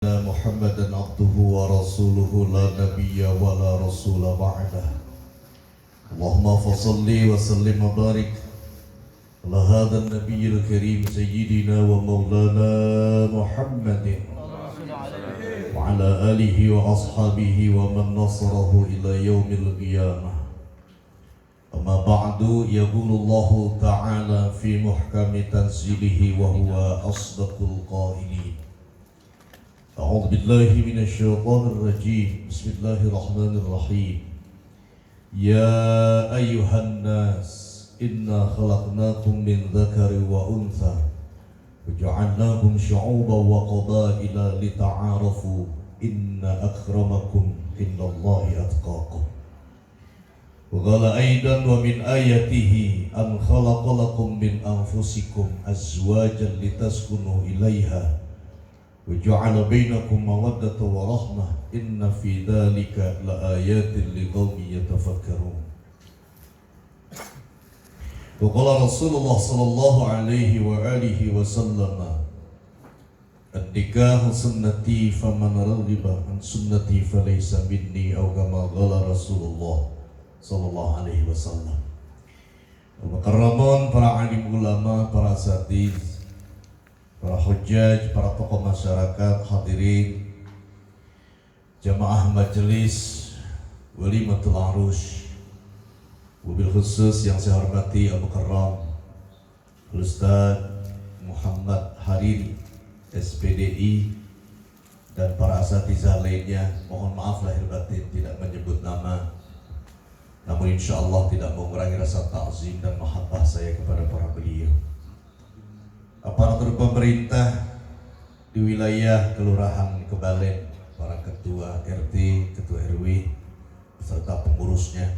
محمدا عبده ورسوله لا نبي ولا رسول بعده. اللهم فصل وسلم وبارك على هذا النبي الكريم سيدنا ومولانا محمد وعلى آله وأصحابه ومن نصره إلى يوم القيامة. أما بعد، يقول الله تعالى في محكم تنزيله وهو أصدق القائلين: أعوذ بالله من الشيطان الرجيم. بسم الله الرحمن الرحيم. يا أيها الناس إنا خلقناكم من ذكر وأنثى وجعلناكم شعوبا وقبائل لتعارفوا إن أكرمكم عند الله أتقاكم. وقال أيضا: ومن آياته أن خلق لكم من أنفسكم أزواجا لتسكنوا إليها وجعل بينكم مودة ورحمة إن في ذلك لآيات لقوم يتفكرون. وقال رسول الله صلى الله عليه وآله وسلم: النكاح سنتي فمن رغب عن سنتي فليس مني، أو كما قال رسول الله صلى الله عليه وسلم. Mukarramun, para alim ulama, para asatiz, para hujjaj, para tokoh masyarakat, hadirin, jamaah majelis Walimatul Arush, wabil khusus yang saya hormati Abu Karam Ustaz Muhammad Hariri SPDI, dan para asatizah lainnya. Mohon maaf lahir batin tidak menyebut nama, namun insya Allah tidak mengurangi rasa ta'zim dan mahabbah saya kepada para beliau. Aparatur pemerintah di wilayah Kelurahan Kebalen, para ketua RT, ketua RW, serta pengurusnya,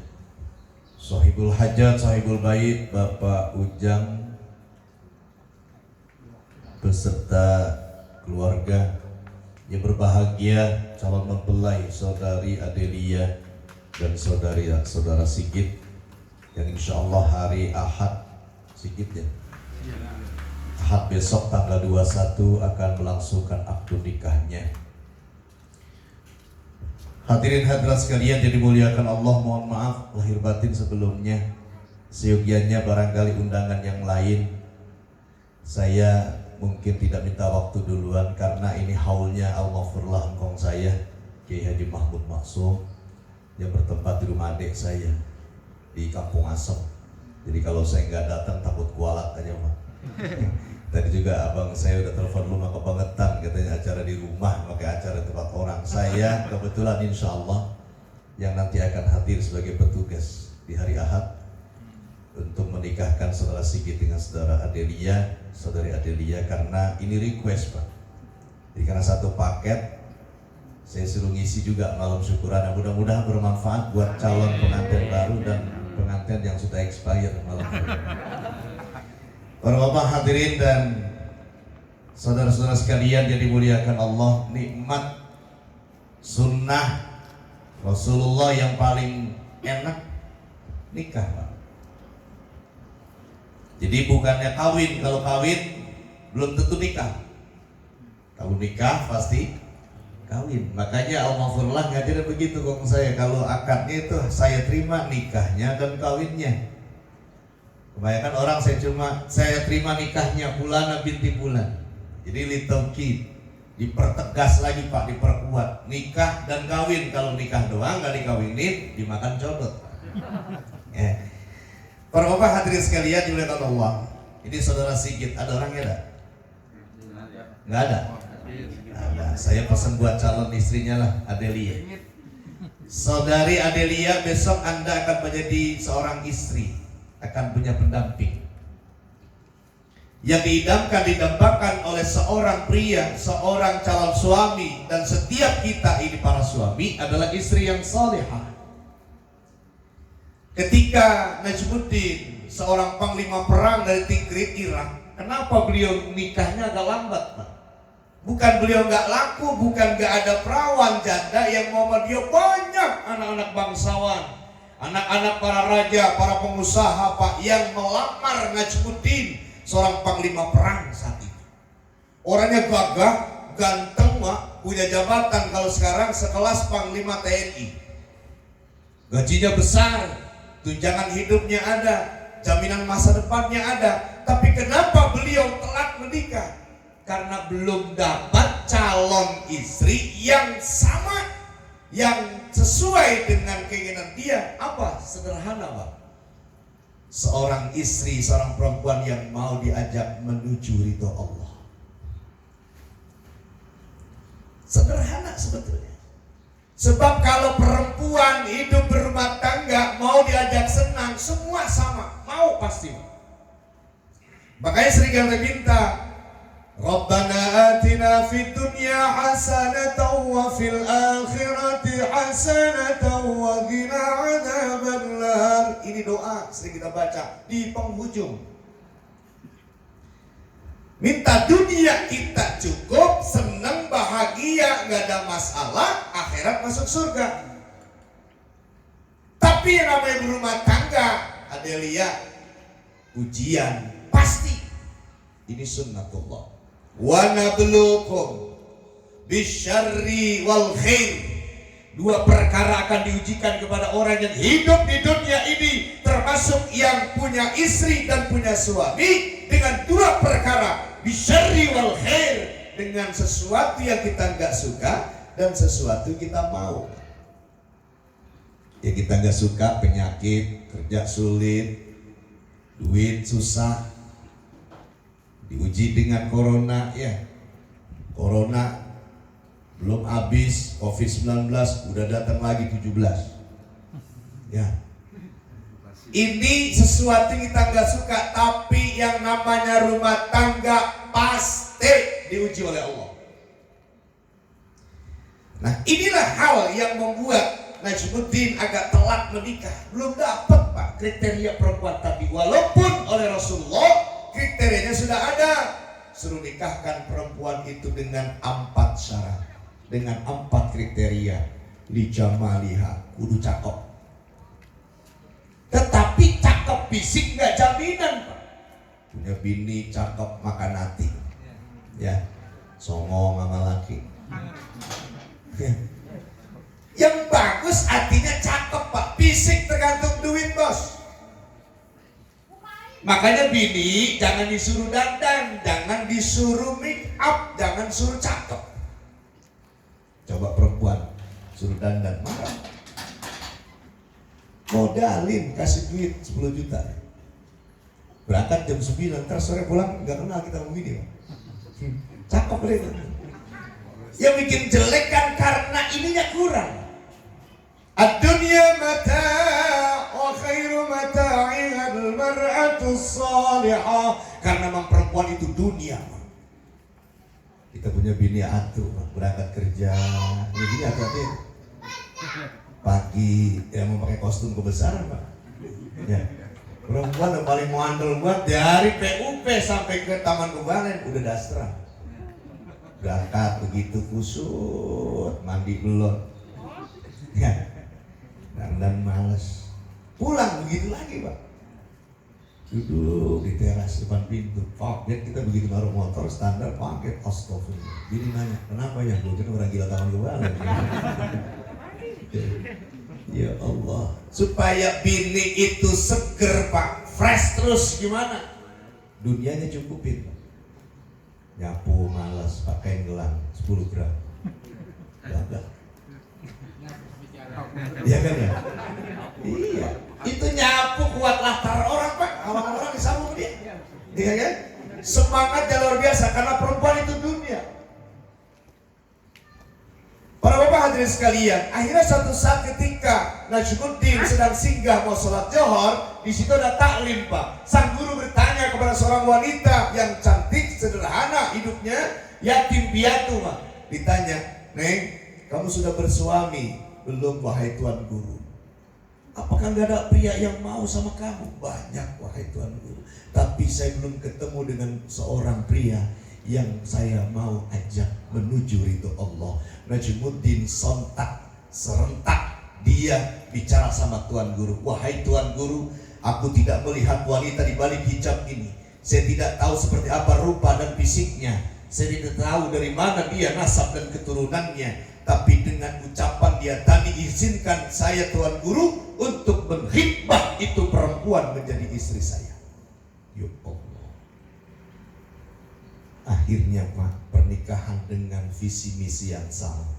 Sahibul Hajat, Sahibul Bait, Bapak Ujang, beserta keluarga yang berbahagia, calon mempelai Saudari Adelia dan Saudara Sigit, yang insya Allah hari Ahad, Sigit ya? Ahad besok tanggal 21 akan melangsungkan akad nikahnya. Hadirin hadirat sekalian yang dimuliakan Allah, mohon maaf lahir batin sebelumnya. Seyogianya barangkali undangan yang lain saya mungkin tidak minta waktu duluan, karena ini haulnya Al-Ghafurlah engkong saya, Kiai Haji Mahmud Maksum, yang bertempat di rumah adik saya di Kampung Asem. Jadi kalau saya nggak datang takut kualat aja mah. Tadi juga abang saya udah telepon rumah kebangetan, katanya acara di rumah, pakai acara tempat orang. Saya kebetulan insya Allah yang nanti akan hadir sebagai petugas di hari Ahad untuk menikahkan saudara Sigit dengan saudari Adelia, karena ini request Pak. Jadi karena satu paket saya suruh ngisi juga malam syukuran, yang mudah-mudahan bermanfaat buat calon pengantin baru dan pengantin yang sudah expired malam ini. Para bapak hadirin dan saudara-saudara sekalian yang dimuliakan Allah, nikmat sunnah Rasulullah yang paling enak nikah Pak. Jadi bukannya kawin, kalau kawin belum tentu nikah. Kalau nikah pasti kawin. Makanya Al-Ghafurlah ngajarin begitu kong saya, kalau akadnya itu saya terima nikahnya dan kawinnya. Kebanyakan orang saya terima nikahnya Fulana binti Fulan. Jadi litauqid, dipertegas lagi Pak, diperkuat nikah dan kawin. Kalau nikah doang nggak dikawinin dimakan codot. Ya. Para bapak hadirin sekalian dimuliakan Allah, ini saudara Sigit, ada orangnya enggak? Nggak ada. Ada. Saya pesan buat calon istrinya lah, Adelia. Saudari Adelia, besok Anda akan menjadi seorang istri, akan punya pendamping yang didambakan oleh seorang pria, seorang calon suami, dan setiap kita ini para suami adalah istri yang salihah. Ketika Najmuddin, seorang panglima perang dari Tikrit Irak, kenapa beliau nikahnya agak lambat Pak? Bukan beliau nggak laku, bukan nggak ada perawan janda yang mau sama dia, banyak anak-anak bangsawan, anak-anak para raja, para pengusaha Pak, yang melamar Najmuddin, seorang panglima perang saat itu. Orangnya gagah, ganteng Pak, punya jabatan kalau sekarang sekelas Panglima TNI. Gajinya besar, tunjangan hidupnya ada, jaminan masa depannya ada. Tapi kenapa beliau telat menikah? Karena belum dapat calon istri yang sama, yang sesuai dengan keinginan dia. Apa? Sederhana, Pak. Seorang istri, seorang perempuan yang mau diajak menuju ridho Allah. Sederhana sebetulnya. Sebab kalau perempuan hidup berumah tangga mau diajak senang, semua sama, mau pasti. Makanya sering kami minta, Rabbana atina fid dunya hasanatan wa fil akhirati hasanatan wa qina adzabannar. Ini doa sering kita baca di penghujung. Minta dunia kita cukup, senang, bahagia, nggak ada masalah, akhirat masuk surga. Tapi yang namanya berumah tangga, Adelia, ujian pasti. Ini sunnatullah. Wa nabluukum bisyarri wal khair. Dua perkara akan diujikan kepada orang yang hidup di dunia ini, termasuk yang punya istri dan punya suami, dengan dua perkara, bisyarri wal khair, dengan sesuatu yang kita nggak suka dan sesuatu kita mau. Ya kita nggak suka penyakit, kerja sulit, duit susah, diuji dengan corona ya. Corona belum habis, COVID-19 udah datang lagi 17. Ya. Ini sesuatu yang kita nggak suka, tapi yang namanya rumah tangga pasti diuji oleh Allah. Nah, inilah hal yang membuat Najmuddin agak telat menikah. Belum dapat, Pak, kriteria perempuan tadi. Walaupun oleh Rasulullah kriterianya sudah ada. Suruh nikahkan perempuan itu dengan 4 syarat, dengan 4 kriteria. Li jamaliha, kudu cakep. Tetapi cakep fisik nggak jaminan, Pak. Punya bini cakep makan hati, ya, songong sama laki. Yang bagus artinya cakep, Pak. Fisik tergantung duit, bos. Makanya bini jangan disuruh dandan, jangan disuruh make up, jangan suruh cakep. Coba perempuan suruh dandan, marah. Modalin, kasih duit 10 juta. Berangkat jam 9, ntar sore pulang nggak kenal kita mau bini. Cakep mereka. Yang bikin jelek kan karena ininya kurang. Ad-dunya mata' wa khairu mata'iha al-mar'atu salihah. Karena memang perempuan itu dunia. Kita punya bini atuh, berangkat kerja. Ini bini atuh pagi yang mau pakai kostum kebesaran, Pak. Ya. Perempuan yang paling muandel buat dari PUP sampai ke Taman Kebalen udah dastra. Berangkat begitu kusut, mandi belum. Ya. Dan males. Pulang begitu lagi, Pak. Duduk di teras depan pintu. Paket kita begitu naruh motor standar paket, astagfirullah. Bini nanya, kenapa ya? Gue kira orang gila Taman Kebalen. Ya Allah, supaya bini itu seger, Pak, fresh terus gimana? Dunianya cukupin, Pak. Nyapu malas, pakai gelang 10 gram. Gagal. Iya kan ya? Iya. Itu nyapu kuat latar orang, Pak. Orang-orang disambung dia. Iya kan? Semangatnya luar biasa karena perempuan itu dunia. Para bapak hadirin sekalian, akhirnya suatu saat ketika Najmuddin sedang singgah mau sholat Johor, di situ ada taklim, Pak. Sang guru bertanya kepada seorang wanita yang cantik, sederhana hidupnya, yatim piatu, Pak. Ditanya, Neng, kamu sudah bersuami? Belum, wahai Tuan Guru. Apakah nggak ada pria yang mau sama kamu? Banyak, wahai Tuan Guru. Tapi saya belum ketemu dengan seorang pria yang saya mau ajak menuju ridho Allah. Najmuddin sontak, serentak dia bicara sama Tuan Guru. Wahai Tuan Guru, aku tidak melihat wanita di balik hijab ini. Saya tidak tahu seperti apa rupa dan fisiknya. Saya tidak tahu dari mana dia nasab dan keturunannya, tapi dengan ucapan dia tadi, izinkan saya Tuan Guru untuk menghibah itu perempuan menjadi istri saya. Ya Allah. Akhirnya Pak, pernikahan dengan visi misi yang sama.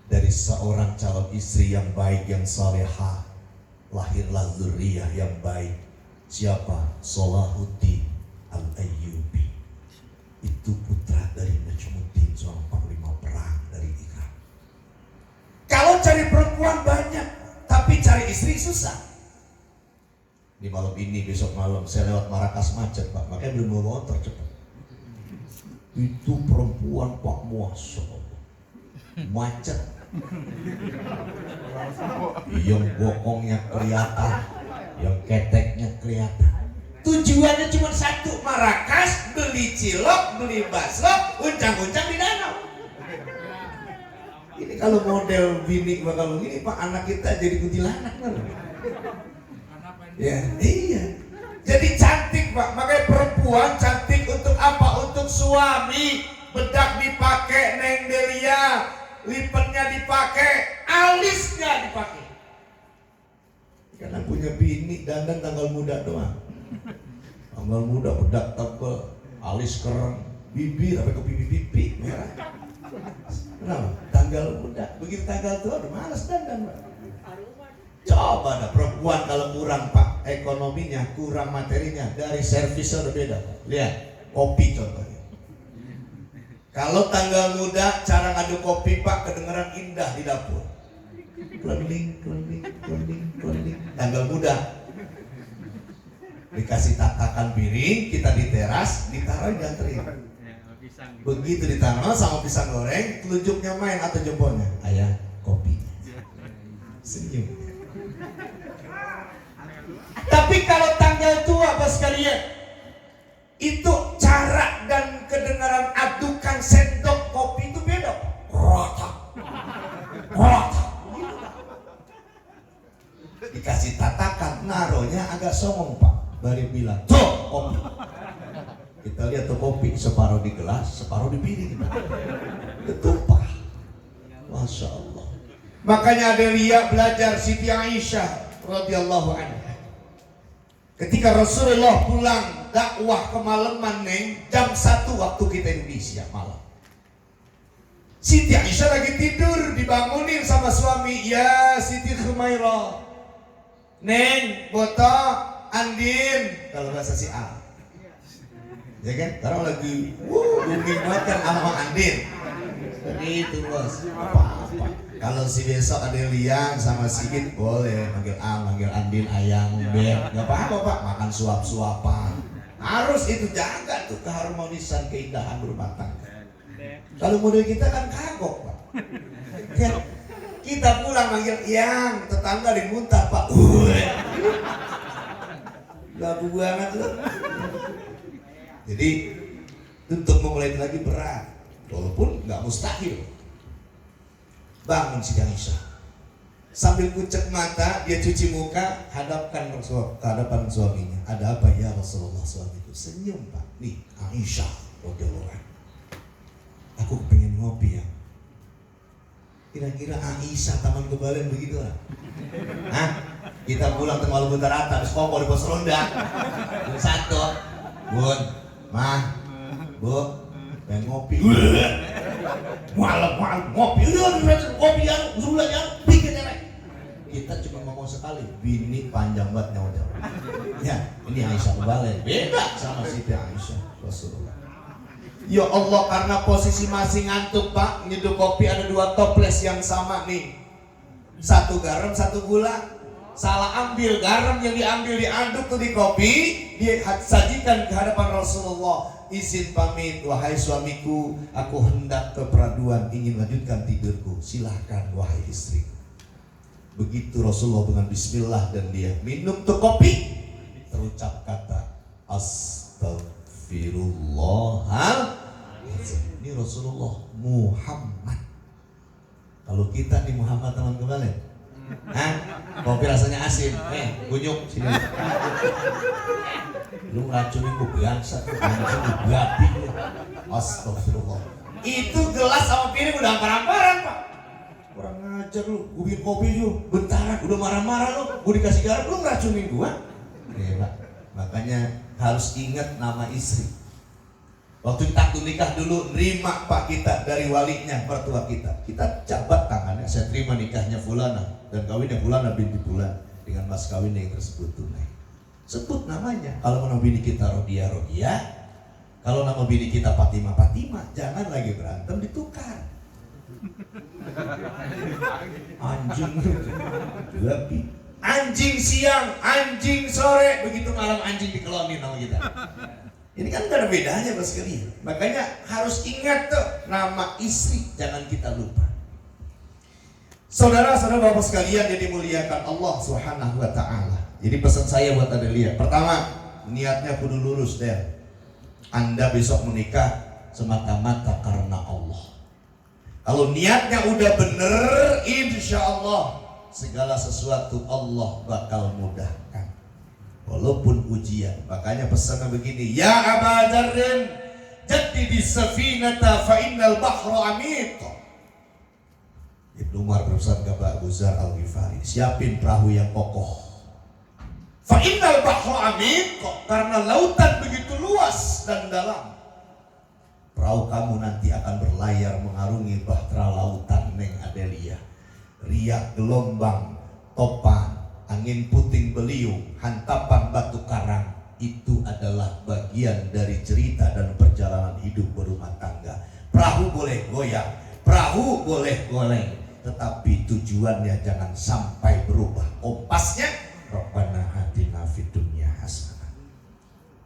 Dari seorang calon istri yang baik, yang salehah, lahirlah zuriyah yang baik. Siapa? Salahuddin Al-Ayyubi. Itu putra dari Najmuddin, seorang panglima perang dari Irak. Kalau cari perempuan banyak, tapi cari istri susah. Di malam ini, besok malam saya lewat Marrakas macet Pak, makanya belum bawa motor cepat. Itu perempuan Pak, Masya Allah, macet. Yang bohongnya kelihatan, yang keteknya kelihatan. Tujuannya cuma satu, Marrakas, beli cilok, beli bakso, uncang-uncang di danau. Ini kalau model bini bakal begini Pak, anak kita jadi kuntilanak kan? Ya, iya. Jadi cantik Pak, makanya perempuan cantik untuk apa? Untuk suami. Bedak dipakai Neng Delia, lipatnya dipakai, alisnya dipakai. Karena punya bini dandan tanggal muda doang. Tanggal muda bedak tebel, alis keren, bibir sampai ke pipi-pipi merah. Kenapa? Tanggal muda. Begitu tanggal tua udah malas dandan Pak. Coba ada perempuan kalau kurang Pak ekonominya, kurang materinya, dari servisnya udah beda. Lihat, kopi contohnya. Kalau tanggal muda, cara ngaduk kopi Pak kedengeran indah di dapur. Kelending, kelending, kelending, kelending. Tanggal muda, dikasih tatakan piring, kita di teras, ditaruh dianterin. Begitu ditaruh sama pisang goreng, telunjuknya main atau jempolnya, ayah kopi. Senyum. Tapi kalau tanggal tua Bapak sekalian, itu cara dan kedengaran adukan sendok kopi itu beda. Rotak, rotak. Dikasih tatakan, naronya agak songong Pak. Baru bilang, tuh kopi. Kita lihat tuh kopi, separuh di gelas, separuh di piring. Ketumpah. Masya Allah. Makanya Adelia belajar Siti Aisyah radhiyallahu anha. Ketika Rasulullah pulang dakwah kemalaman Neng, jam 1 waktu kita Indonesia malam. Siti Aisyah lagi tidur, dibangunin sama suami. Ya Siti Khumairah, Neng, Boto, Andin, kalau bahasa si A. Ya kan? Orang lagi booming banget kan sama Andin. Begitu bos. Apa-apa. Kalau si besok ada Liang sama Sigit boleh manggil A, manggil Andin, Ayang, Ben, nggak apa-apa Pak, makan suap-suapan. Harus itu, jaga tuh keharmonisan, keindahan berumah tangga. Kalau model kita kan kagok Pak. Kan kita pulang manggil Yang, tetangga dimuntah Pak. Gabu banget loh. Jadi untuk memulai lagi berat, walaupun nggak mustahil. Bangun Siti Aisyah, sambil kucek mata dia cuci muka, hadapan suaminya. Ada apa ya Rasulullah? Suami itu senyum Pak. Nih Aisyah radhiyallahu anha, aku pengen ngopi ya. Kira-kira Aisyah taman kebalen begitu lah. Hah? Kita pulang ke Maluku Utara, terus kok di pos ronda. Satu, Bun, Mah, Bu, pengen ngopi. Malam ngopi, kopi yang usulan yang bikin enak. Kita cuma ngomong sekali, bini panjang banget nyawa. Ya, ini Aisyah kebalen, beda sama Siti Aisyah Rasulullah. Ya Allah, karena posisi masih ngantuk Pak, nyeduh kopi ada 2 toples yang sama nih. 1 garam, 1 gula. Salah ambil, garam yang diambil diaduk tuh di kopi, dia sajikan ke hadapan Rasulullah. Izin pamit, wahai suamiku, aku hendak ke peraduan, ingin lanjutkan tidurku. Silahkan wahai istriku. Begitu Rasulullah dengan bismillah dan dia minum tuh kopi, terucap kata Astagfirullahaladzim. Ini Rasulullah Muhammad. Kalau kita di Muhammad teman kembali, kopi rasanya asin. Kunyuk sini. Lu ngeracunin gue bangsa, anjing lu babi. Astagfirullah. Itu gelas sama piring udah hampar-hamparan, Pak. Kurang ngajar lu, gue bikin kopi lu, bentaran, udah marah-marah lu, gue dikasih garam, lu ngeracunin gue. Pak. Makanya harus ingat nama istri. Waktu kita nikah dulu, nerima Pak kita dari walinya, mertua kita. Kita jabat tangannya, saya terima nikahnya Fulana dan kawinnya Fulana binti Fulan dengan mas kawin yang tersebut tunai. Sebut namanya. Kalau nama bini kita Rodia, kalau nama bini kita Fatima, jangan lagi berantem, ditukar. Anjing, anjing siang, anjing sore, begitu malam anjing dikelonin sama kita. Ini kan gak ada bedanya Mas sekalian. Makanya harus ingat tuh nama istri, jangan kita lupa. Saudara-saudara Bapak sekalian yang dimuliakan Allah Subhanahu wa taala. Jadi pesan saya buat Adelia, pertama, niatnya kudu lurus deh. Anda besok menikah semata-mata karena Allah. Kalau niatnya udah bener, insya Allah segala sesuatu Allah bakal mudahkan. Walaupun ujian. Makanya pesannya begini, ya Aba Dzarrin, jaddidi safinata fa innal bahra amit. Ibnu Umar berpesan kepada Abu Dzar Al-Ghifari, siapin perahu yang kokoh. Fa innal bahra amit, karena lautan begitu luas dan dalam. Perahu kamu nanti akan berlayar mengarungi bahtera lautan Neng Adelia. Riak gelombang, topan, angin puting beliung, hantapan batu karang, itu adalah bagian dari cerita dan perjalanan hidup berumah tangga. Perahu boleh goyang, perahu boleh goleng, tetapi tujuannya jangan sampai berubah. Kompasnya Rabbana atina fid dunya hasanah.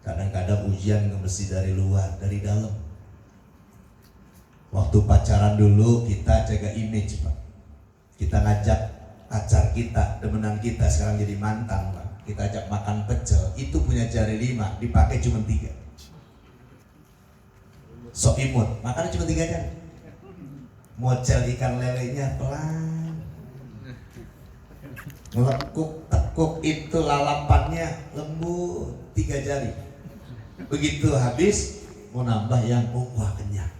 Kadang-kadang ujian nggak mesti dari luar, dari dalam. Waktu pacaran dulu kita jaga image, Pak. Kita ngajak pacar kita, demenan kita sekarang jadi mantan, Pak. Kita ajak makan pecel, itu punya jari 5, dipakai cuma 3. Sok imut, makannya cuma 3 jari. Mocel ikan lelenya pelan. Melekuk tekuk itu lalapannya lembut, 3 jari. Begitu habis mau nambah yang wah kenyang.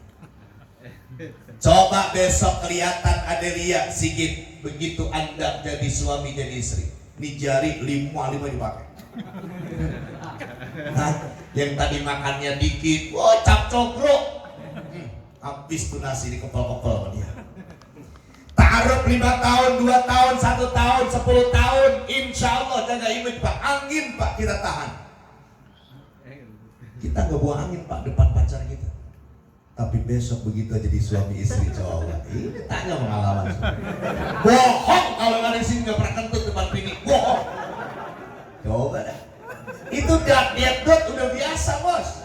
Coba besok kelihatan Adelia Sigit, begitu Anda jadi suami jadi istri, ini jari 5 dipakai. Nah, yang tadi makannya dikit, wah cap cokrok, habis tuh nasi di kepal-kepal dia. Taruh 5 tahun, 2 tahun, 1 tahun, 10 tahun, insya Allah jaga image Pak. Angin Pak kita tahan. Kita nggak buang angin Pak depan pacar kita. Tapi besok begitu jadi suami istri coba. Ini tanya pengalaman. Bohong kalau nggak di sini nggak pernah kentut depan bini. Bohong. Coba dah. Itu diet udah biasa bos.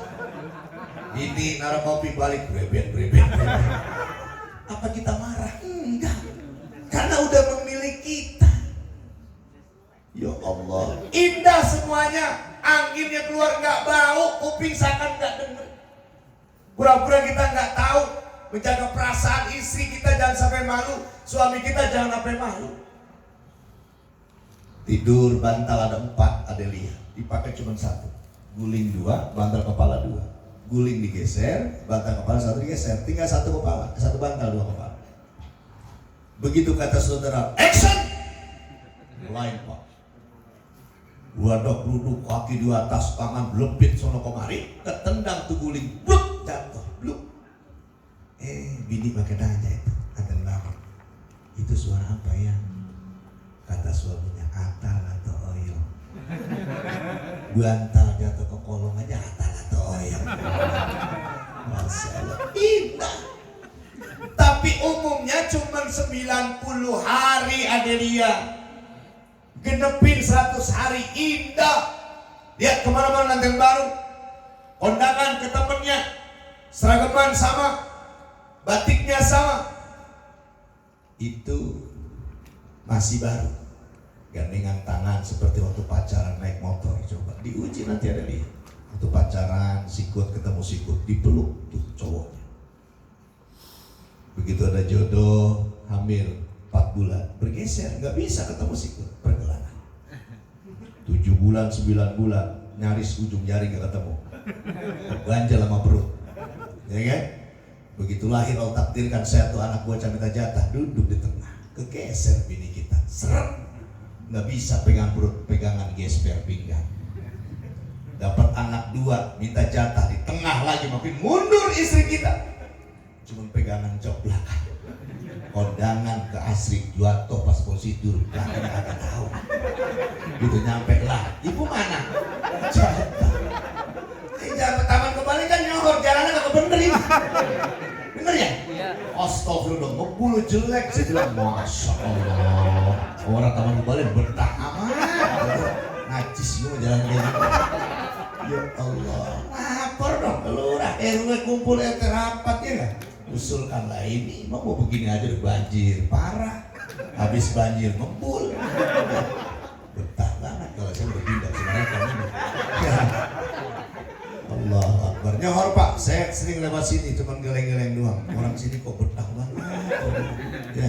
Ini naruh kopi balik brebet. Apa kita marah? Enggak. Karena udah memilih kita. Ya Allah. Indah semuanya. Anginnya keluar nggak bau, kuping seakan nggak dengar. Pura-pura kita nggak tahu menjaga perasaan istri kita, jangan sampai malu, suami kita jangan sampai malu. Tidur bantal ada 4 Adelia, dipakai cuma 1, guling 2, bantal kepala 2, guling digeser, bantal kepala 1 digeser, tinggal 1 kepala, 1 bantal 2 kepala. Begitu kata saudara, action, lain Pak. Gua ada duduk kaki di atas, tangan belebit sono kemari, ketendang tuh guling, bluk, jatuh, bluk. Bini pakai nanya itu, anten banget. Itu suara apa ya? Kata suaminya, atal atau oil. Gua antal jatuh ke kolong aja, atal atau oil. Masya Allah, indah. Tapi umumnya cuma 90 hari Adelia. Genepin 100 hari indah. Lihat kemana-mana Nanten Baru, kondangan ke temennya, seragaman sama, batiknya sama. Itu masih baru. Gandengan tangan seperti waktu pacaran naik motor. Coba diuji nanti ada lihat. Waktu pacaran sikut ketemu sikut, dipeluk tuh cowoknya. Begitu ada jodoh, hamil, 4 bulan bergeser, nggak bisa ketemu sikut, pergelangan. 7 bulan, 9 bulan, nyaris ujung jari nggak ketemu, ganjal sama perut, ya kan? Begitu lahir Allah takdirkan saya tuh anak bocah minta jatah, duduk di tengah, kegeser bini kita, seret, nggak bisa pegang perut, pegangan gesper pinggang. Dapat anak 2 minta jatah di tengah lagi, makin mundur istri kita, cuma pegangan jok belakang. Kondangan ke Asri jatuh pas posisi duduk, agak tahu. Gitu nyampe lah, ibu mana? Jatah. Jabat taman kembali kan nyohor, jalannya gak bener ini. Bener ya? Iya. Astagfirullah, ngebulu jelek. Saya bilang, Masya Allah, orang taman kembali betah amat. Najis juga jalan kayak gitu. Ya Allah, lapor dong ke lurah, RW kumpul RT rapat ya gak? Usulkanlah ini, mau begini aja udah banjir, parah. Habis banjir ngebul. Betah banget kalau saya udah pindah sebenarnya kan ini. Allah Akbar. Nyohor Pak, saya sering lewat sini, cuman geleng-geleng doang. Orang sini kok betah banget. Ya.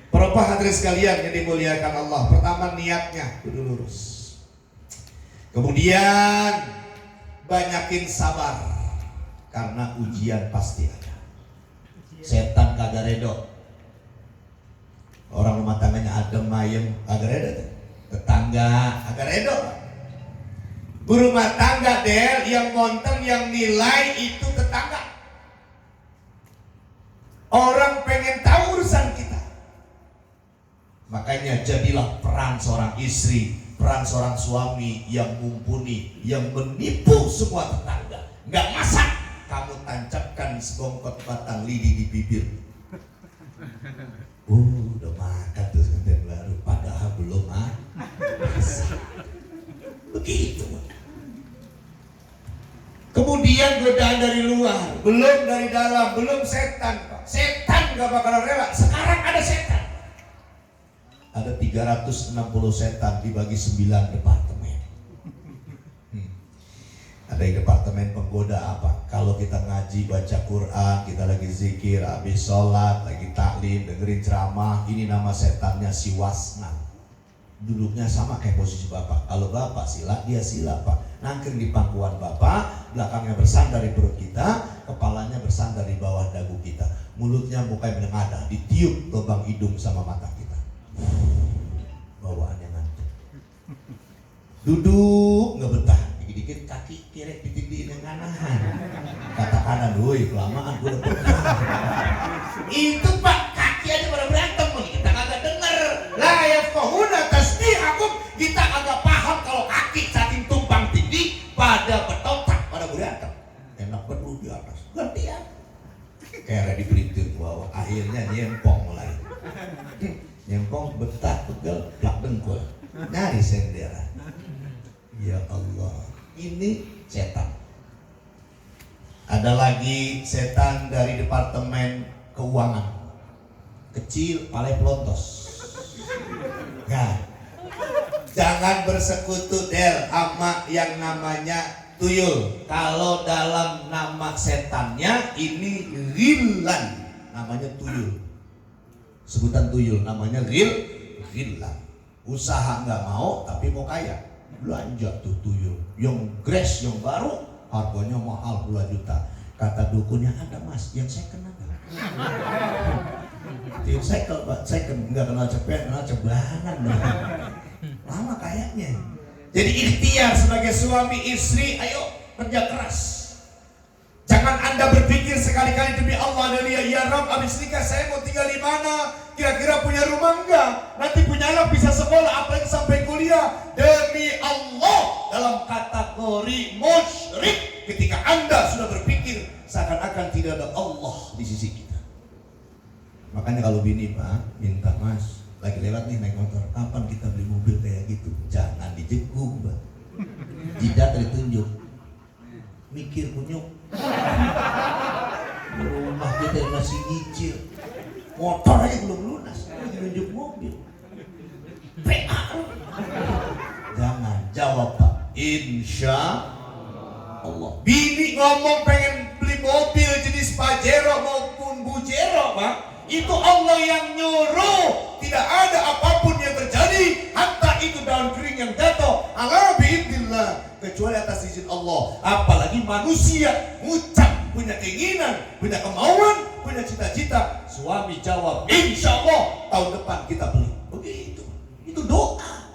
Para hadirin sekalian yang dimuliakan Allah, pertama niatnya kudu lurus. Kemudian banyakin sabar, karena ujian pasti ada. Setan kagak redo. Orang rumah tangganya adem ayem kagak redo. Tetangga kagak redo. Berumah tangga Del, yang monten, yang nilai itu tetangga. Orang pengen tahu urusan kita. Makanya jadilah peran seorang istri, peran seorang suami yang mumpuni, yang menipu semua tetangga. Nggak masak, kamu tancapkan sebongkot batang lidi di bibir. Udah makan tuh konten baru, padahal belum masak. Begitu. Kemudian godaan dari luar, belum dari dalam, belum setan. Setan gak bakal rela. Sekarang ada setan. Ada 360 setan dibagi 9 departemen. Ada yang departemen penggoda apa? Kalau kita ngaji, baca Quran, kita lagi zikir, habis sholat, lagi taklim, dengerin ceramah, ini nama setannya si Wasnan. Duduknya sama kayak posisi bapak. Kalau bapak sila, dia sila pak. Nangkring di pangkuan bapak, belakangnya bersandar di perut kita, kepalanya bersandar di bawah dagu kita, mulutnya mukanya menengadah, ditiup lubang hidung sama mata kita. Bawaannya ngantuk. Duduk nggak betah, dikit-dikit kaki kiri ditindihin yang kanan. Kata kanan, woi kelamaan gue udah betah. Itu pak, kaki aja pada berantem, kita kagak denger. Lah ya kohuna tasbihakum, kita agak paham kalau kaki saking tumpang tinggi pada betotak, pada berantem. Enak betul di atas, gantian. Kayak di pelintir ke bawah, akhirnya nyempong mulai. Nyempong betah pegel, plak dengkul, nyari sendera. Ya Allah, ini setan. Ada lagi setan dari departemen keuangan, kecil, pale pelontos. Nah, jangan bersekutu Del sama yang namanya tuyul. Kalau dalam nama setannya ini Ghillan, namanya tuyul. Sebutan tuyul namanya Ghillan. Usaha nggak mau tapi mau kaya, belanja tuh tuyul. Yang grass yang baru harganya mahal puluhan juta. Kata dukunnya, ada mas yang second ada. Yang second nggak kenal cepet, kenal cebanan. Lama kayaknya. Jadi ikhtiar sebagai suami istri, ayo kerja keras. Jangan Anda berpikir sekali-kali demi Allah dari ya Rob, abis nikah saya mau tinggal di mana? Kira-kira punya rumah enggak? Nanti punya anak bisa sekolah, apalagi sampai kuliah. Demi Allah, dalam kategori musyrik ketika Anda sudah berpikir seakan-akan tidak ada Allah di sisi kita. Makanya kalau bini pak minta, mas lagi lewat nih naik motor, kapan kita beli mobil kayak gitu? Jangan dijenguk mbak, jidat ditunjuk, mikir kunyuk. Rumah kita masih nyicil, motor aja belum lunas, nunjuk mobil. PA. Jangan, jawab pak, insya Allah. Bini ngomong pengen beli mobil jenis Pajero maupun Bujero pak, Itu Allah yang nyuruh. Tidak ada apapun yang terjadi, hatta itu daun kering yang jatuh ala biidznillah, kecuali atas izin Allah. Apalagi manusia ngucap, punya keinginan, punya kemauan, punya cita-cita. Suami jawab, insya Allah tahun depan kita beli. Begitu. Itu doa.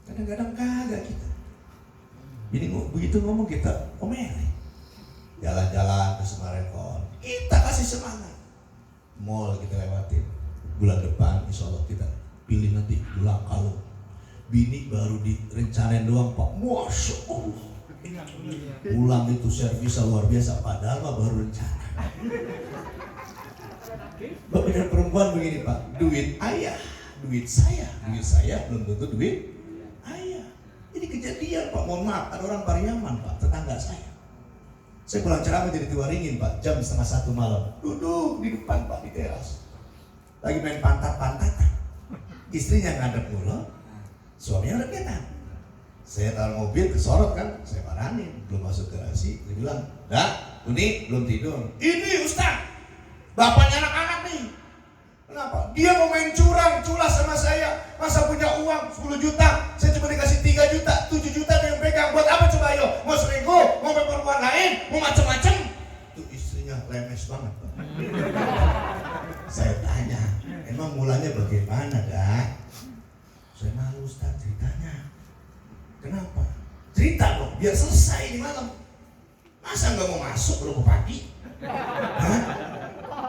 Kadang-kadang kagak kita. Jadi begitu ngomong kita omelin. Jalan-jalan ke Sumarekon, kita kasih semangat. Mall kita lewatin. Bulan depan insya Allah kita pilih nanti bulan kalau bini baru direncanain doang Pak. Masya Allah. Pulang itu servisnya luar biasa, padahal mah baru rencana. Bapak dan perempuan begini Pak, duit ayah, duit saya belum tentu duit ayah. Ini kejadian Pak, mohon maaf, ada orang Pariaman Pak, tetangga saya. Saya pulang ceramah jadi Tiwaringin Pak, jam 1:30 malam, duduk di depan Pak di teras, lagi main pantat-pantatan. Istrinya ngadep mulu, suaminya udah ketan. Saya taruh mobil kesorot kan, saya paranin, belum masuk garasi. Dia bilang, dah, Uni belum tidur. Ini Ustaz, bapaknya anak-anak nih. Kenapa? Dia mau main curang, culas sama saya. Masa punya uang 10 juta, saya cuma dikasih 3 juta, 7 juta dia yang pegang. Buat apa coba ayo? Mau selingkuh, mau perempuan lain, mau macem-macem. Itu istrinya lemes banget Pak. Saya tanya, emang mulanya bagaimana dah? Saya malu Ustaz ceritanya. Kenapa? Cerita dong, biar selesai di malam. Masa nggak mau masuk baru pagi? Hah?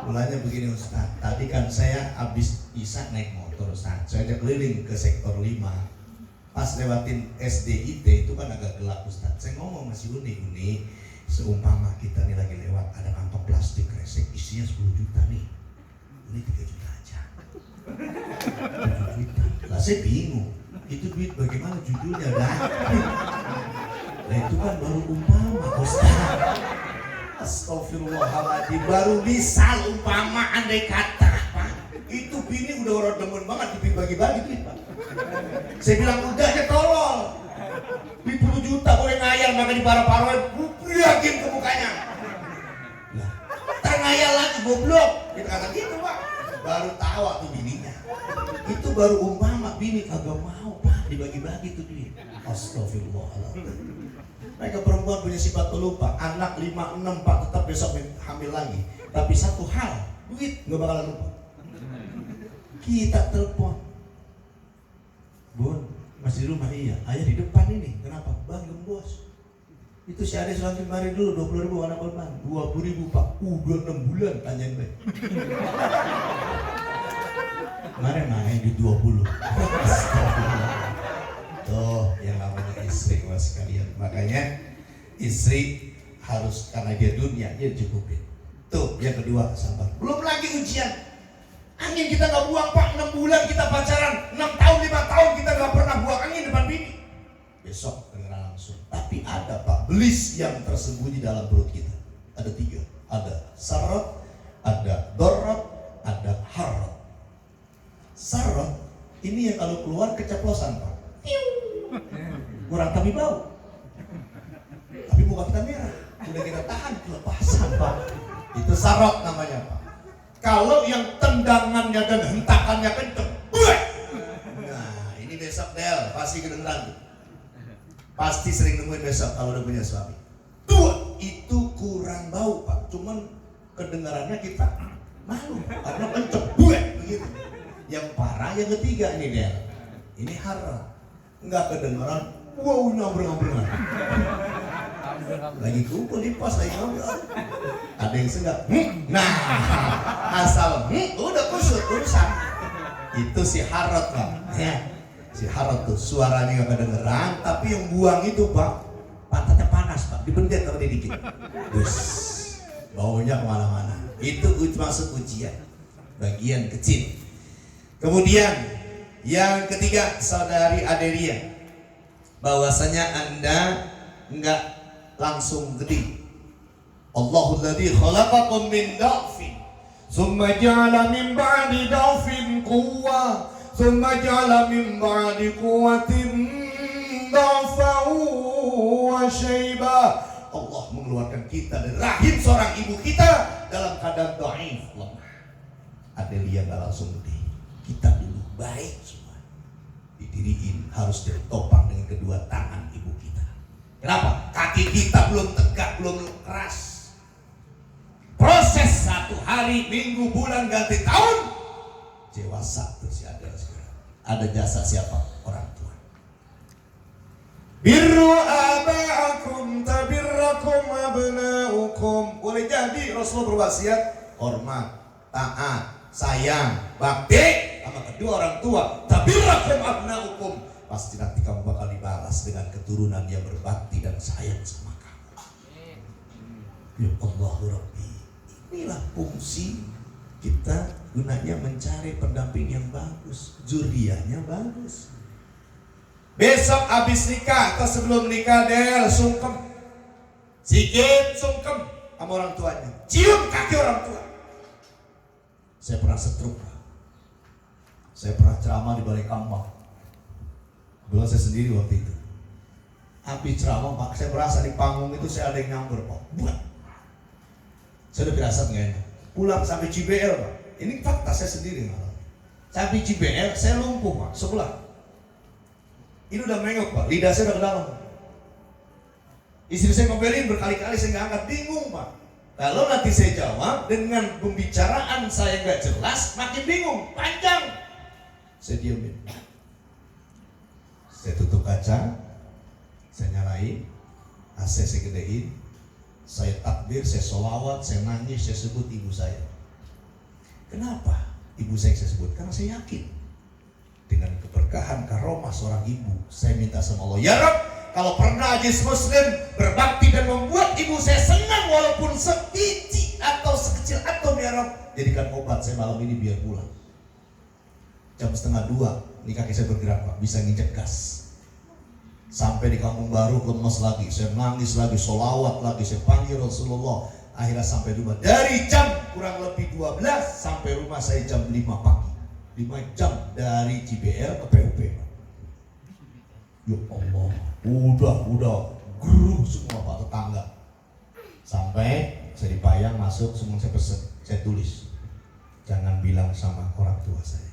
Mulanya begini Ustaz, tadi kan saya habis Isya naik motor Ustaz. Saya ajak keliling ke sektor 5. Pas lewatin SDIT itu kan agak gelap Ustaz. Saya ngomong masih Uni, seumpama kita nih lagi lewat ada kantong plastik kresek isinya 10 juta nih. Ini 3 juta aja. 7 juta. Lah saya bingung. Itu duit bagaimana judulnya dah? Nah itu kan baru umpama Ustaz. Astagfirullahaladzim, baru misal umpama andai kata Pak. Itu bini udah orang demen banget dibagi-bagi duit Pak. Saya bilang udah aja tolol. 10 juta boleh ngayal maka di para-para yakin ke mukanya. Lah, tak ngayal lagi goblok. Kita kata gitu Pak. Baru tawa tuh bininya. Itu baru umpama, bini kagak mau Pak dibagi-bagi tuh duit. Astagfirullahaladzim. Mereka perempuan punya sifat pelupa. Anak 5, 6 Pak tetap besok hamil lagi. Tapi satu hal, duit gak bakalan lupa. Kita telepon, Bun, masih di rumah? Iya. Ayah di depan ini. Kenapa? Bang gembos. Itu si Ade langsung kemarin dulu 20.000 anak korban. 20.000 Pak. Udah 6 bulan tanyain baik. Kemarin main di 20. Tuh yang namanya istri mas sekalian. Makanya istri harus, karena dia dunia dia cukupin. Tuh yang kedua sabar. Belum lagi ujian. Angin kita gak buang Pak. 6 bulan kita pacaran, 6 tahun 5 tahun kita gak pernah buang angin depan bini. Besok dengar langsung. Tapi ada Pak belis yang tersembunyi dalam perut kita. Ada 3. Ada sarot, ada dorot, ada harot. Sarot ini yang kalau keluar keceplosan Pak. Kurang tapi bau. Tapi muka kita merah. Udah kita tahan kelepasan Pak. Itu sarot namanya Pak. Kalau yang tendangannya dan hentakannya kenceng, nah ini besok Del pasti kedengeran tuh. Pasti sering nemuin besok kalau udah punya suami. 2, itu kurang bau Pak. Cuman kedengarannya kita malu karena kenceng, begitu. Yang parah yang ketiga ini Del. Ini haram. Enggak kedengaran, wow nyabrang-nyabrang. Lagi kumpul di pos lagi ngobrol. Ada yang senggak. Nah, asal udah kusut urusan. Itu si harot Pak. Ya. Si harot tuh suaranya enggak kedengeran, tapi yang buang itu Pak, pantatnya panas Pak, dibendet sama dia dikit. Terus baunya kemana-mana. Itu maksud ujian. Bagian kecil. Kemudian yang ketiga, saudari Adelia, bahwasanya Anda enggak langsung gede. Allahul ladzi khalaqakum min dha'fin, tsumma ja'ala min ba'di dha'fin quwwah, tsumma ja'ala min ba'di quwwatin dha'fan wa syaiba. Allah mengeluarkan kita dari rahim seorang ibu kita dalam keadaan dhaif, lemah. Adelia nggak langsung di. Kita dulu baik semua. Didiriin harus ditopang dengan kedua tangan ibu kita. Kenapa? Kaki kita belum tegak, belum keras. Proses 1 hari, minggu, bulan, ganti tahun, dewasa terus ada sekarang. Ada jasa siapa? Orang tua. Birru aba'akum tabirrakum abna'ukum. Boleh jadi Rasulullah berwasiat hormat, taat, sayang, bakti sama kedua orang tua. Tabirrakum abna'ukum. Pasti nanti kamu bakal dibalas dengan keturunan yang berbakti dan sayang sama kamu. Ya Allah Rabbi. Inilah fungsi kita, gunanya mencari pendamping yang bagus, zuriyahnya bagus. Besok habis nikah atau sebelum nikah Del sungkem, sikit sungkem sama orang tuanya, cium kaki orang tua. Saya pernah setruk, saya pernah ceramah di Balai Kambang. Kebetulan saya sendiri waktu itu. Habis ceramah Pak, saya merasa di panggung itu saya ada yang nyamber Pak. Buat. Saya udah berasa nggak enak. Pulang sampai CBL Pak. Ini fakta saya sendiri malah. Sampai CBL saya lumpuh Pak, sebelah. Ini udah mengok Pak, lidah saya udah ke dalam. Istri saya ngomelin berkali-kali saya nggak angkat, bingung Pak. Kalau nanti saya jawab dengan pembicaraan saya nggak jelas, makin bingung, panjang. Saya diamin. Saya tutup kaca, saya nyalain, AC saya gedein, saya takbir, saya sholawat, saya nangis, saya sebut ibu saya. Kenapa ibu saya sebut? Karena saya yakin dengan keberkahan karomah seorang ibu, saya minta sama Allah, ya Rabb, kalau pernah Ajis Muslim berbakti dan membuat ibu saya senang walaupun sebiji atau sekecil atom, ya Rabb, jadikan obat saya malam ini biar pulang. Jam 1:30 ini kaki saya bergerak Pak, bisa nginjek gas. Sampai di Kampung Baru lemes lagi, saya nangis lagi, sholawat lagi, saya panggil Rasulullah. Akhirnya sampai rumah dari jam kurang lebih 12 sampai rumah saya jam 5 pagi. 5 jam dari CBL ke PUP. Ya Allah, udah gerung semua Pak tetangga. Sampai saya dipayang masuk, semua saya pesen, saya tulis, jangan bilang sama orang tua saya.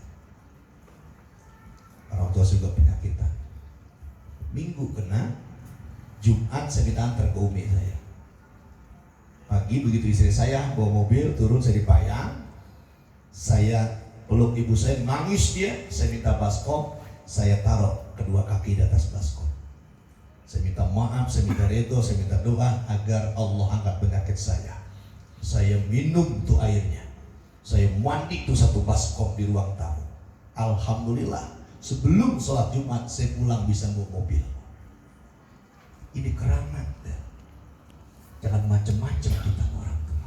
Orang tua juga penyakitan. Minggu kena, Jumat saya minta antar ke umi saya. Pagi begitu istri saya bawa mobil turun, saya dipayang, saya peluk ibu saya, nangis dia, saya minta baskom, saya taruh kedua kaki di atas baskom. Saya minta maaf, saya minta redo, saya minta doa agar Allah angkat penyakit saya. Saya minum tuh airnya, saya mandi tuh satu baskom di ruang tamu. Alhamdulillah, sebelum sholat Jumat saya pulang bisa bawa mobil. Ini keramat. Jangan macem-macem kita orang tua.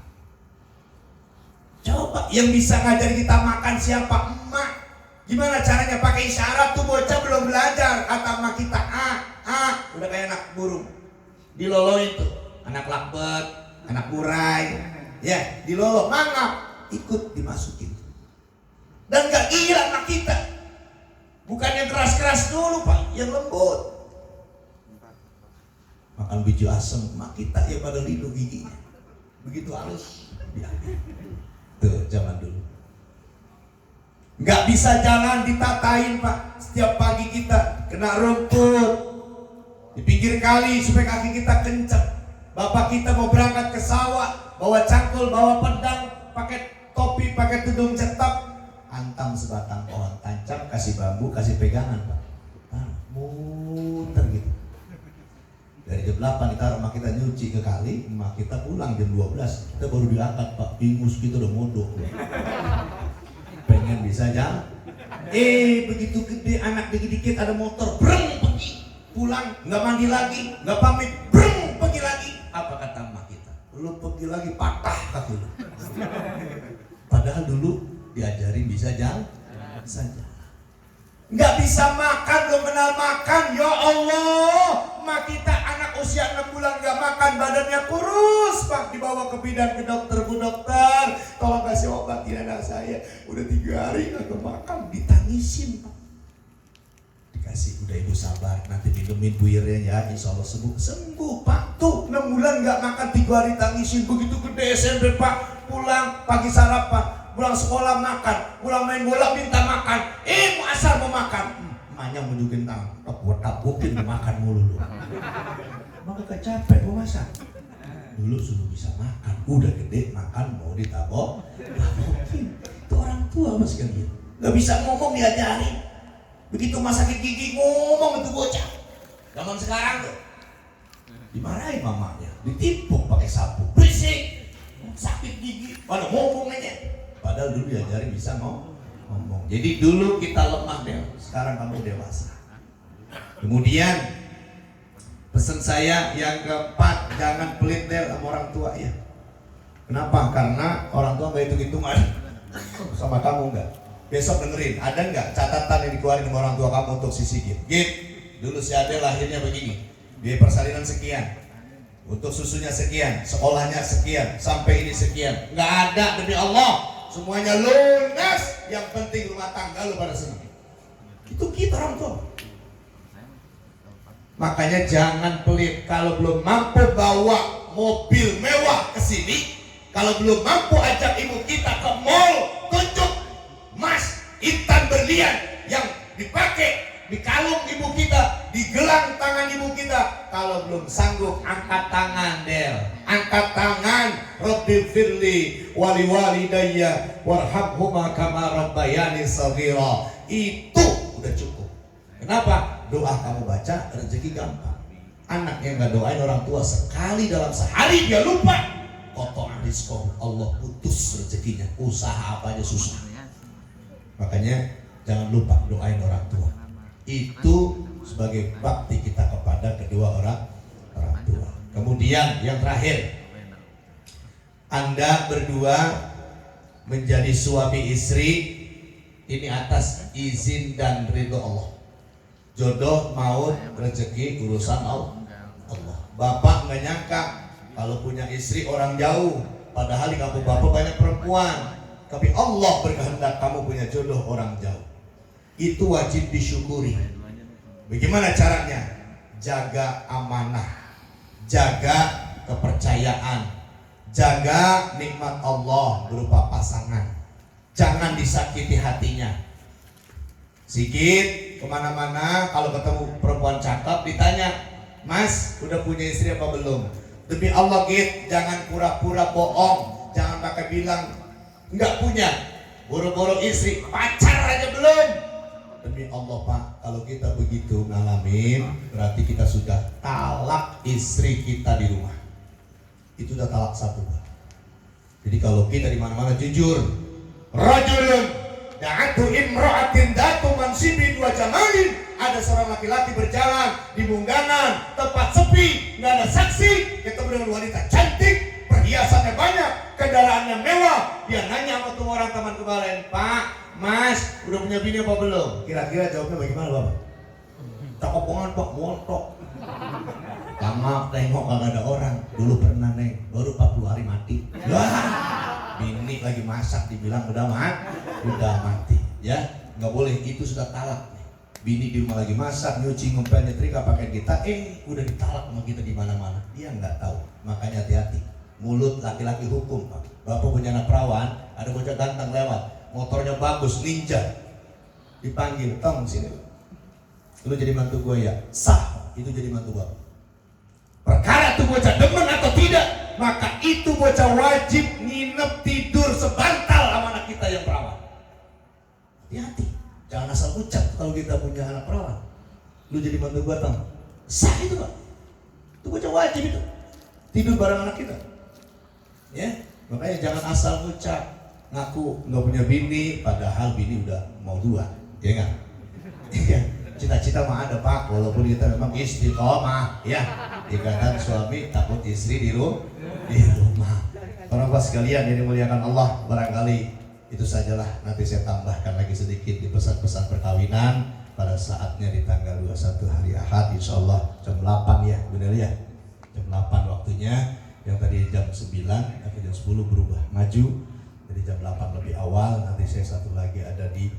Coba yang bisa ngajar kita makan siapa? Emak. Gimana caranya? Pakai isyarat tuh bocah belum belajar. Kata emak kita udah kayak anak burung. Diloloin tuh, anak lakbet, anak burai. Ya, dilolo, mangap, ikut dimasukin. Dan gak gila emak kita. Bukan yang keras-keras dulu Pak, yang lembut. Makan biji asem, mak kita ya pada lidu giginya. Begitu halus. Ya. Tuh zaman dulu. Nggak bisa jalan ditatain Pak. Setiap pagi kita kena rumput di pinggir kali supaya kaki kita kencang. Bapak kita mau berangkat ke sawah, bawa cangkul, bawa pedang, pakai topi, pakai tudung cetak, hantam sebatang pohon, tancap, kasih bambu, kasih pegangan Pak. Muter gitu. Dari jam 8 kita rumah kita nyuci ke kali, rumah kita pulang jam 12. Kita baru diangkat Pak, ingus kita udah modok. Pengen bisa jalan. Begitu gede anak dikit-dikit ada motor, breng pergi. Pulang, nggak mandi lagi, nggak pamit, breng pergi lagi. Apa kata emak kita? Lu pergi lagi patah kaki lu. Padahal dulu diajarin bisa jalan saja. Nggak bisa makan, belum kenal makan. Ya Allah, mak kita anak usia 6 bulan nggak makan, badannya kurus Pak. Dibawa ke bidan, ke dokter, Bu dokter, tolong kasih obatin anak saya. Udah 3 hari nggak makan, ditangisin Pak. Dikasih, udah ibu sabar, nanti minumin buirnya ya, insya Allah sembuh. Sembuh Pak, tuh 6 bulan nggak makan, 3 hari tangisin. Begitu gede SMP Pak, pulang pagi sarapan, pulang sekolah makan, pulang main bola minta makan, mau asar mau makan, emaknya menunjukin tangan, tabukin makan mulu lu. Maka gak capek mau masak. Dulu sudah bisa makan, udah gede makan mau tabokin. Itu orang tua mas sekalian, gak bisa ngomong diajarin. Begitu masakin gigi ngomong itu bocah. Zaman sekarang tuh dimarahin mamanya, ditipuk pakai sapu, berisik, sakit gigi, pada ngomong aja. Padahal dulu diajarin bisa ngomong. Jadi dulu kita lemah deh, sekarang kamu dewasa. Kemudian pesan saya yang keempat, jangan pelit deh sama orang tua ya. Kenapa? Karena orang tua nggak hitung-hitungan sama kamu nggak. Besok dengerin, ada nggak catatan yang dikeluarin sama orang tua kamu untuk si Git? Git, dulu si Adel lahirnya begini, biaya persalinan sekian, untuk susunya sekian, sekolahnya sekian, sampai ini sekian. Nggak ada, demi Allah, semuanya lunas. Yang penting rumah tangga lu pada senang. Itu kita orang tua. Makanya jangan pelit. Kalau belum mampu bawa mobil mewah ke sini, kalau belum mampu ajak ibu kita ke mall, tunjuk emas, intan berlian yang dipakai di kalung ibu kita, di gelang tangan ibu kita. Kalau belum sanggup, angkat tangan Del, angkat tangan. Rabbil firli wali walidayya warhamhuma kama rabbayani shaghira. Itu udah cukup. Kenapa? Doa kamu baca, rezeki gampang. Anak yang gak doain orang tua sekali dalam sehari dia lupa, kotoran rizqoh, Allah putus rezekinya. Usaha apa aja susah. Makanya jangan lupa doain orang tua. Itu sebagai bakti kita kepada kedua orang tua. Kemudian yang terakhir, Anda berdua menjadi suami istri ini atas izin dan ridho Allah. Jodoh, maut, rezeki urusan Allah. Bapak nggak nyangka kalau punya istri orang jauh, padahal di kampung bapak banyak perempuan. Tapi Allah berkehendak kamu punya jodoh orang jauh. Itu wajib disyukuri. Bagaimana caranya? Jaga amanah, jaga kepercayaan, jaga nikmat Allah berupa pasangan. Jangan disakiti hatinya. Sikit kemana-mana kalau ketemu perempuan cakep ditanya, Mas udah punya istri apa belum? Demi Allah Git, jangan pura-pura bohong, jangan pakai bilang nggak punya, boro-boro istri, pacar aja belum. Demi Allah Pak, kalau kita begitu ngalamin, berarti kita sudah talak istri kita di rumah. Itu udah talak satu Pak. Jadi kalau kita di mana-mana jujur, rajulun da'atu imra'atin datu mansibin wa jamalin. Ada seorang laki-laki berjalan di Mungganan, tempat sepi, nggak ada saksi, ketemu dengan wanita cantik, perhiasannya banyak, kendaraannya mewah. Dia nanya sama tuh orang teman kemarin, Pak, Mas, udah punya bini apa belum? Kira-kira jawabnya bagaimana Bapak? Tak omongan Pak, montok. Kamar tengok kagak ada orang. Dulu pernah Neng, baru 40 hari mati. Wah, bini lagi masak dibilang udah mati. Ya, nggak boleh, itu sudah talak. Bini di rumah lagi masak, nyuci, ngepel, nyetrika, pakai kita, udah ditalak sama kita di mana-mana. Dia nggak tahu, makanya hati-hati. Mulut laki-laki hukum Pak. Bapak punya anak perawan, ada bocah ganteng lewat, motornya bagus, ninja. Dipanggil, tong sini. Lu jadi mantu gue ya? Sah, itu jadi mantu Bapak. Perkara tuh bocah demen atau tidak, maka itu bocah wajib nginep tidur sebantal sama anak kita yang perawan. Hati-hati. Jangan asal ucap kalau kita punya anak perawan. Lu jadi mantu gua tang. Sah itu Pak. Itu bocah wajib itu. Tidur bareng anak kita. Ya, makanya jangan asal ucap ngaku nggak punya bini, padahal bini udah mau 2. Ya enggak? Iya. Cita-cita mah ada Pak, walaupun kita memang istiqomah, ya. Dikatakan suami takut istri di rumah. Orang pas sekalian yang dimuliakan Allah, barangkali itu sajalah, nanti saya tambahkan lagi sedikit di pesan-pesan perkawinan pada saatnya di tanggal 21 hari Ahad, insya Allah jam 8 ya, benar ya, jam 8 waktunya. Yang tadi jam 9 atau jam 10 berubah maju, jadi jam 8 lebih awal. Nanti saya satu lagi ada di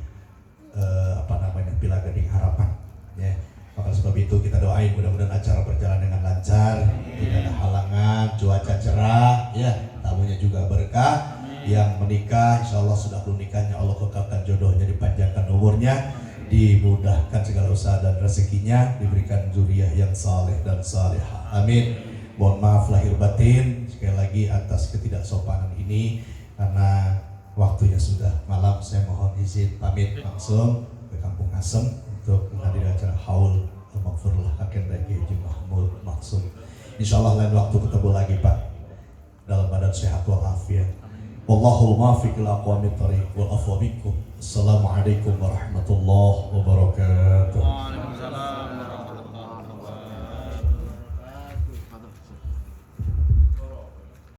Pila Gading Harapan ya. Maka sebab itu kita doain mudah-mudahan acara berjalan dengan lancar, tidak ada halangan, cuaca cerah ya, tamunya juga berkah. Yang menikah, insya Allah sudah belum nikahnya, Allah kekalkan jodohnya, dipanjangkan umurnya, dimudahkan segala usaha dan rezekinya, diberikan zuriyah yang saleh dan salihah. Amin. Mohon maaf lahir batin sekali lagi atas ketidaksopanan ini, karena waktunya sudah malam. Saya mohon izin pamit langsung ke Kampung Asem untuk menghadiri acara haul al-maghfurlah Kakek Haji Mahmud Maksum. Insya Allah lain waktu ketemu lagi Pak, dalam badan sehat walafiat. Wallahul muwaffiq ila aqwamit thoriq wal afwa minkum. Assalamualaikum warahmatullahi wabarakatuh.